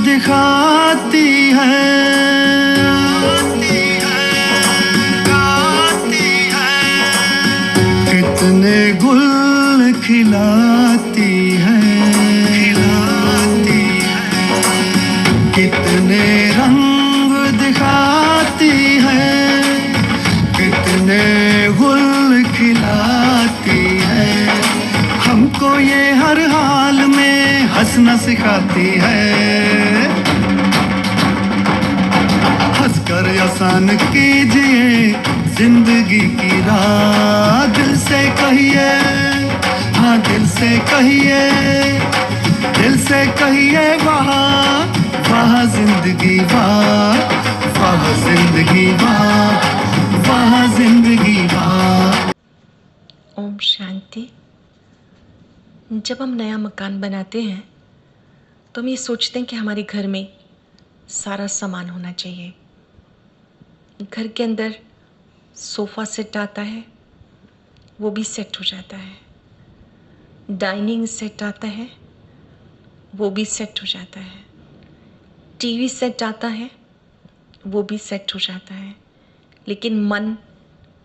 दिखाती है, कितने गुल खिलाती है, कितने रंग दिखाती है, कितने गुल खिलाती है। हमको ये हर हाल में हंसना सिखाती है, हंसकर आसान कीजिए जिंदगी की राह। दिल से कहिए, हाँ दिल से कहिए, दिल से कहिए वाह वाह जिंदगी वाह वाह जिंदगी वाह वाह जिंदगी वाह। ओम शांति। जब हम नया मकान बनाते हैं तो हम ये सोचते हैं कि हमारे घर में सारा सामान होना चाहिए। घर के अंदर सोफ़ा सेट आता है, वो भी सेट हो जाता है। डाइनिंग सेट आता है, वो भी सेट हो जाता है। टीवी सेट आता है, वो भी सेट हो जाता है। लेकिन मन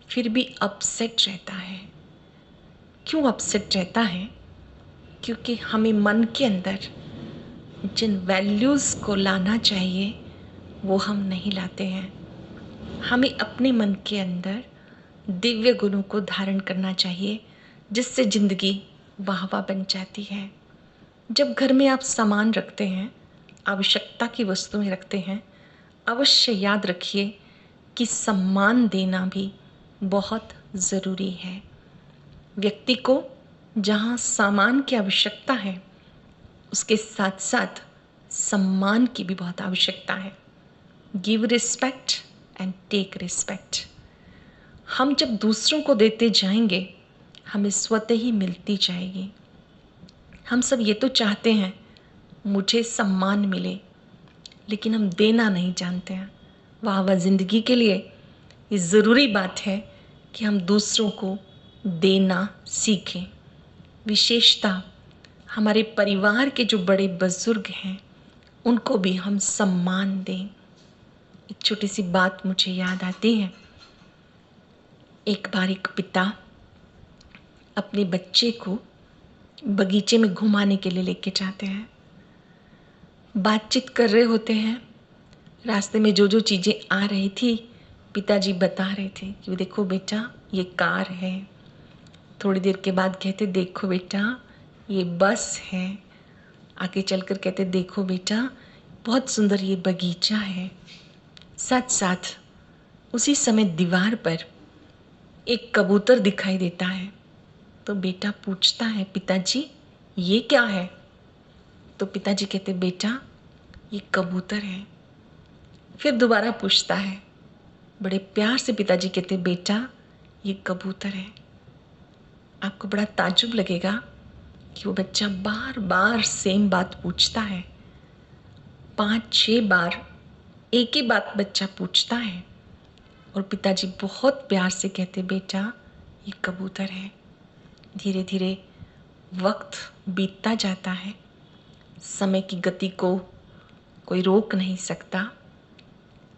फिर भी अपसेट रहता है। क्यों अपसेट रहता है? क्योंकि हमें मन के अंदर जिन वैल्यूज़ को लाना चाहिए वो हम नहीं लाते हैं। हमें अपने मन के अंदर दिव्य गुणों को धारण करना चाहिए, जिससे ज़िंदगी वाह वाह बन जाती है। जब घर में आप सामान रखते हैं, आवश्यकता की वस्तुएं रखते हैं, अवश्य याद रखिए कि सम्मान देना भी बहुत ज़रूरी है। व्यक्ति को जहाँ सामान की आवश्यकता है, उसके साथ साथ सम्मान की भी बहुत आवश्यकता है। Give respect and take respect. हम जब दूसरों को देते जाएंगे, हमें स्वतः ही मिलती जाएगी। हम सब ये तो चाहते हैं मुझे सम्मान मिले, लेकिन हम देना नहीं जानते हैं। वाह वाह ज़िंदगी के लिए ये ज़रूरी बात है कि हम दूसरों को देना सीखें। विशेषता हमारे परिवार के जो बड़े बुजुर्ग हैं, उनको भी हम सम्मान दें। एक छोटी सी बात मुझे याद आती है। एक बार एक पिता अपने बच्चे को बगीचे में घुमाने के लिए लेके जाते हैं। बातचीत कर रहे होते हैं। रास्ते में जो जो चीज़ें आ रही थी, पिताजी बता रहे थे कि देखो बेटा ये कार है। थोड़ी देर के बाद कहते देखो बेटा ये बस है। आगे चलकर कहते देखो बेटा बहुत सुंदर ये बगीचा है। साथ साथ उसी समय दीवार पर एक कबूतर दिखाई देता है। तो बेटा पूछता है पिताजी ये क्या है? तो पिताजी कहते बेटा ये कबूतर है। फिर दोबारा पूछता है। बड़े प्यार से पिताजी कहते बेटा ये कबूतर है। आपको बड़ा ताज्जुब लगेगा कि वो बच्चा बार बार सेम बात पूछता है। 5-6 बार एक ही बात बच्चा पूछता है और पिताजी बहुत प्यार से कहते बेटा ये कबूतर है। धीरे धीरे वक्त बीतता जाता है। समय की गति को कोई रोक नहीं सकता।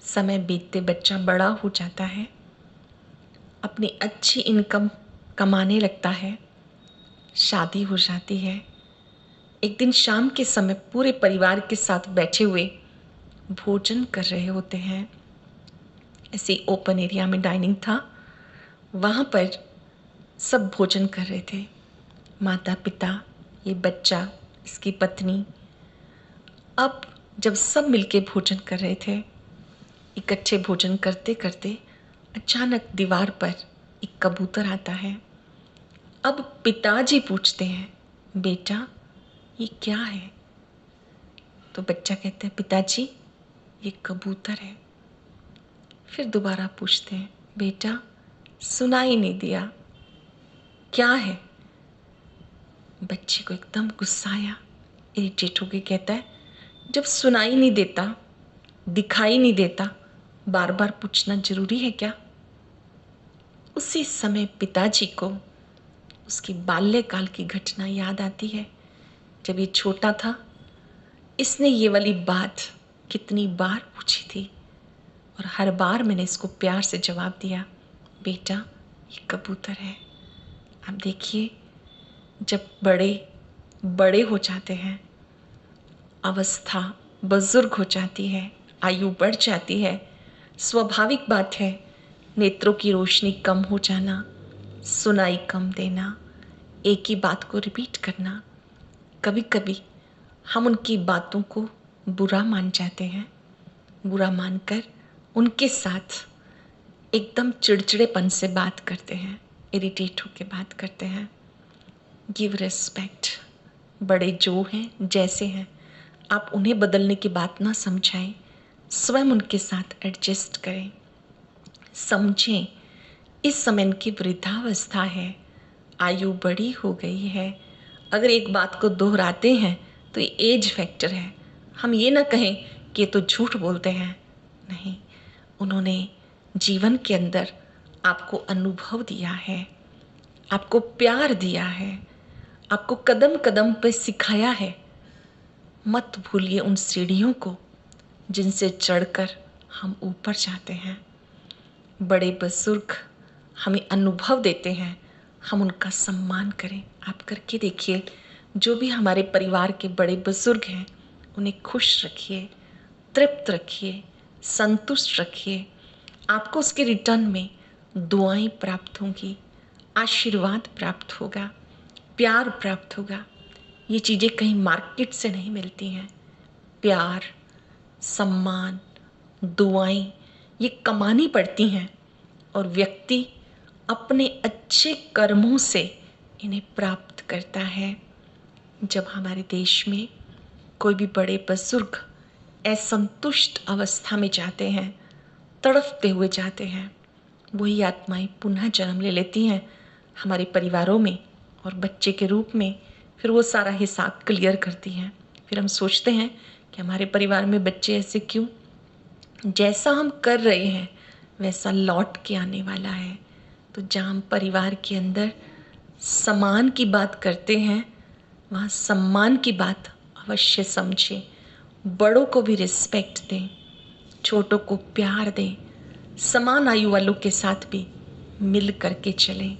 समय बीतते बच्चा बड़ा हो जाता है, अपनी अच्छी इनकम कमाने लगता है, शादी हो जाती है। एक दिन शाम के समय पूरे परिवार के साथ बैठे हुए भोजन कर रहे होते हैं। ऐसे ओपन एरिया में डाइनिंग था, वहाँ पर सब भोजन कर रहे थे। माता पिता, ये बच्चा, इसकी पत्नी। अब जब सब मिलके भोजन कर रहे थे, इकट्ठे भोजन करते करते अचानक दीवार पर एक कबूतर आता है। अब पिताजी पूछते हैं बेटा ये क्या है? तो बच्चा कहता है पिताजी ये कबूतर है। फिर दोबारा पूछते हैं बेटा सुनाई नहीं दिया, क्या है? बच्चे को एकदम गुस्सा आया, इरिटेट होके कहता है जब सुनाई नहीं देता, दिखाई नहीं देता, बार बार पूछना जरूरी है क्या? उसी समय पिताजी को उसकी बाल्यकाल की घटना याद आती है। जब ये छोटा था इसने ये वाली बात कितनी बार पूछी थी और हर बार मैंने इसको प्यार से जवाब दिया, बेटा ये कबूतर है। अब देखिए, जब बड़े बड़े हो जाते हैं, अवस्था बुजुर्ग हो जाती है, आयु बढ़ जाती है, स्वाभाविक बात है नेत्रों की रोशनी कम हो जाना, सुनाई कम देना, एक ही बात को रिपीट करना। कभी कभी हम उनकी बातों को बुरा मान जाते हैं, बुरा मानकर उनके साथ एकदम चिड़चिड़ेपन से बात करते हैं, इरिटेट होकर बात करते हैं। Give respect. बड़े जो हैं, जैसे हैं, आप उन्हें बदलने की बात ना समझाएं, स्वयं उनके साथ एडजस्ट करें। समझें इस समय इनकी वृद्धावस्था है, आयु बड़ी हो गई है। अगर एक बात को दोहराते हैं तो ये एज फैक्टर है। हम ये ना कहें कि ये तो झूठ बोलते हैं, नहीं, उन्होंने जीवन के अंदर आपको अनुभव दिया है, आपको प्यार दिया है, आपको कदम कदम पे सिखाया है। मत भूलिए उन सीढ़ियों को जिनसे चढ़कर हम ऊपर जाते हैं। बड़े बुजुर्ग हमें अनुभव देते हैं, हम उनका सम्मान करें। आप करके देखिए, जो भी हमारे परिवार के बड़े बुजुर्ग हैं उन्हें खुश रखिए, तृप्त रखिए, संतुष्ट रखिए। आपको उसके रिटर्न में दुआएं प्राप्त होंगी, आशीर्वाद प्राप्त होगा, प्यार प्राप्त होगा। ये चीज़ें कहीं मार्केट से नहीं मिलती हैं। प्यार, सम्मान, दुआएं ये कमानी पड़ती हैं और व्यक्ति अपने अच्छे कर्मों से इन्हें प्राप्त करता है। जब हमारे देश में कोई भी बड़े बुजुर्ग असंतुष्ट अवस्था में जाते हैं, तड़फते हुए जाते हैं, वही आत्माएं पुनः जन्म ले लेती हैं हमारे परिवारों में और बच्चे के रूप में। फिर वो सारा हिसाब क्लियर करती हैं। फिर हम सोचते हैं कि हमारे परिवार में बच्चे ऐसे क्यों। जैसा हम कर रहे हैं वैसा लौट के आने वाला है। तो जहाँ हम परिवार के अंदर सम्मान की बात करते हैं, वहाँ सम्मान की बात अवश्य समझें। बड़ों को भी रिस्पेक्ट दें, छोटों को प्यार दें, समान आयु वालों के साथ भी मिल करके चलें।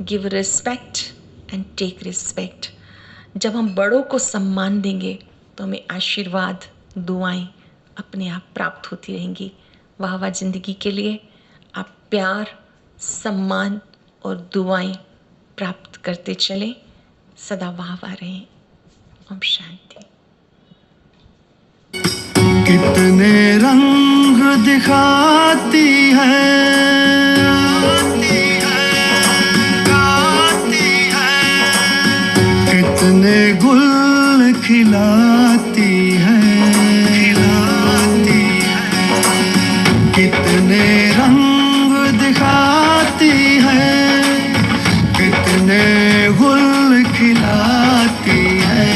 Give respect and take respect. जब हम बड़ों को सम्मान देंगे तो हमें आशीर्वाद, दुआएं अपने आप प्राप्त होती रहेंगी। वाह वाह जिंदगी के लिए आप प्यार, सम्मान और दुआएं प्राप्त करते चलें। सदा वाह वाह रहें। ओम शांति। कितने रंग दिखाती है, कितने गुल खिलाती है, कितने रंग दिखाती है, कितने गुल खिलाती है।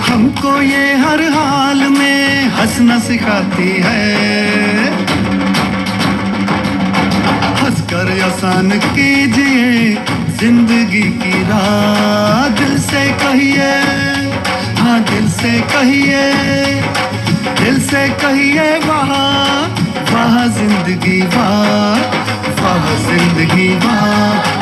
हमको ये हर हाल में हंसना सिखाती है। हंसकर आसान कीजिए जिंदगी की राह, दिल से कहिए, हाँ दिल से कहिए, दिल से कहिए वाह वाह जिंदगी वाह, वाह जिंदगी वाह।